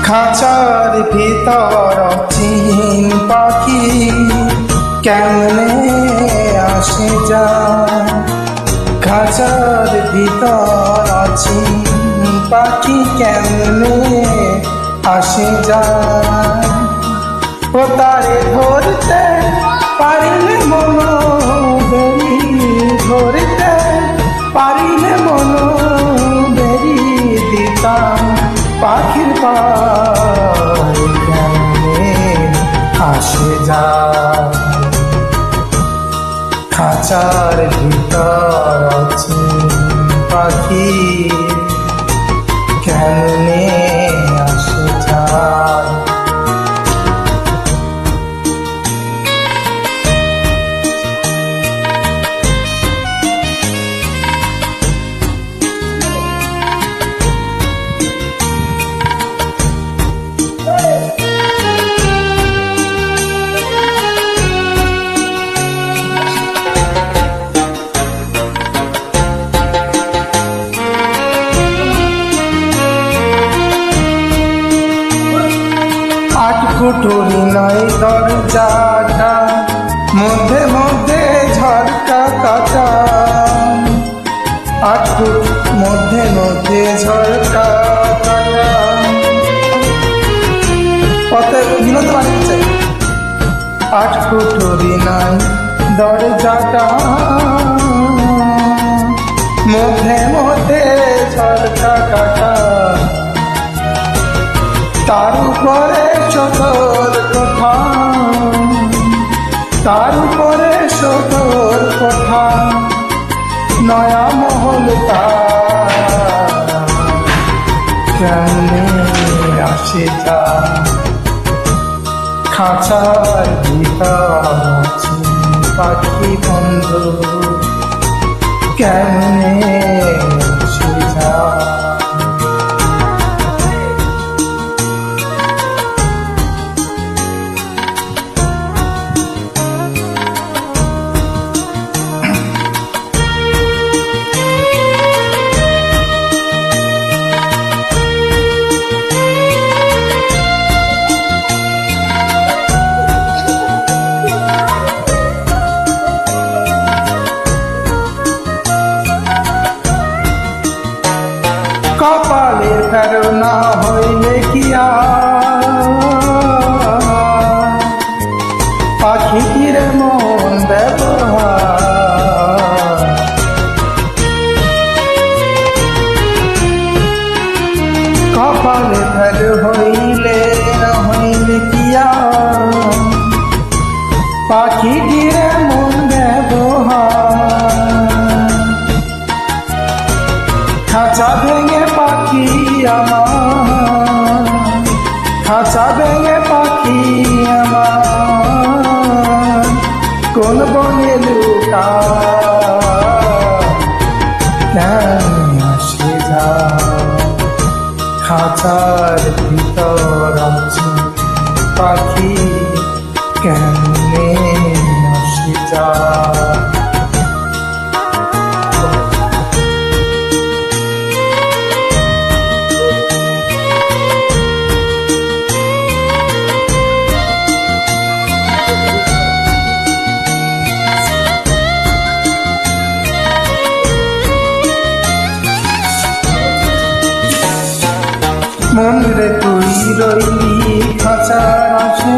খাঁচার ভিতর চিন পাখি কেমনে আসে যায়, খাঁচার ভিতর চিন পাখি কেমনে আসে যায়। ও তারে ধরতে পারিলে মন বেরি, ধরতে পারিলে মন বেরি দিতাম পাখির পায় কেমনে আসে যায়। খাঁচার ভিতর আছে পাখি কেমনে আসে যায়। কুটুরি নয় দরজাটা, মধ্যে মধ্যে ঝরকা কাটা, আটকুট মধ্যে মধ্যে ঝরকা কাটা। অতএব বিনোদ বাড়িতে আটকুটুরি নয় দরজাটা, মধ্যে মধ্যে ঝরকা কাটা, তার উপরে সদর কোঠা, তার উপরে সদর কোঠা, নয়া মহল কেমনে আসে যায়। খাঁচার ভিতর পাখি বন্ধু কেমনে আসে যায়। কপালে ফেরো না হইলে কি পাখির মন ব্যবহার। কপালে ফেরো হইলে না হইলে কি পাখির মন ব্যবহার। খাঁচা ভেঙে পাখি আমার, খাঁচা ভেঙে পাখি আমার, কোন বনে লুকা কেমনে আসে যায়। খাঁচার ভিতর আছে পাখি কেমনে আসে যায়। মনরে তুই রইলি খাঁচার আসে,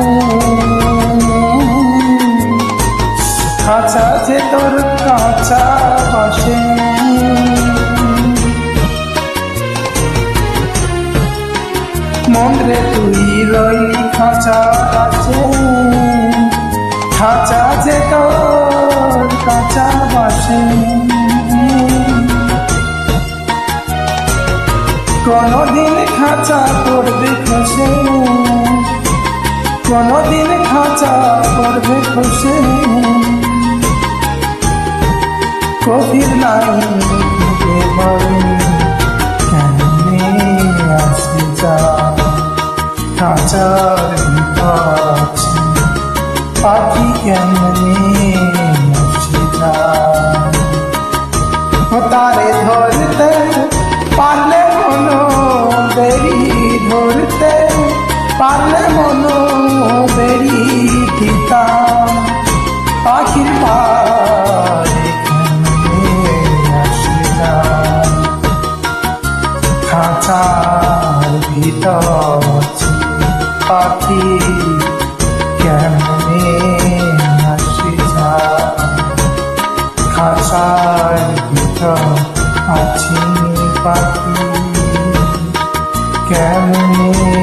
খাঁচা যে তোর কাঁচা বাসে। মনরে তুই রইলি খাঁচার আসে, খাঁচা যে তোর কাঁচা বাসে, কোনদিন খাঁচা করবে খসে, কোনদিন খাঁচা করবে খসে। কবির নাই কেমনে আসে যা, খাঁচার ভিতর পাখি কেমনে আসে যা। তারে ধরতে পারলে মনো বেরি, ধরতে পারলে মনো বেরি টিকা, পাখির পারে কেমনে আসে যা। খাঁচার ভিতর পাখি কেমনে আসে যা, খাঁচার ভিতর আছি পাখি কেমনে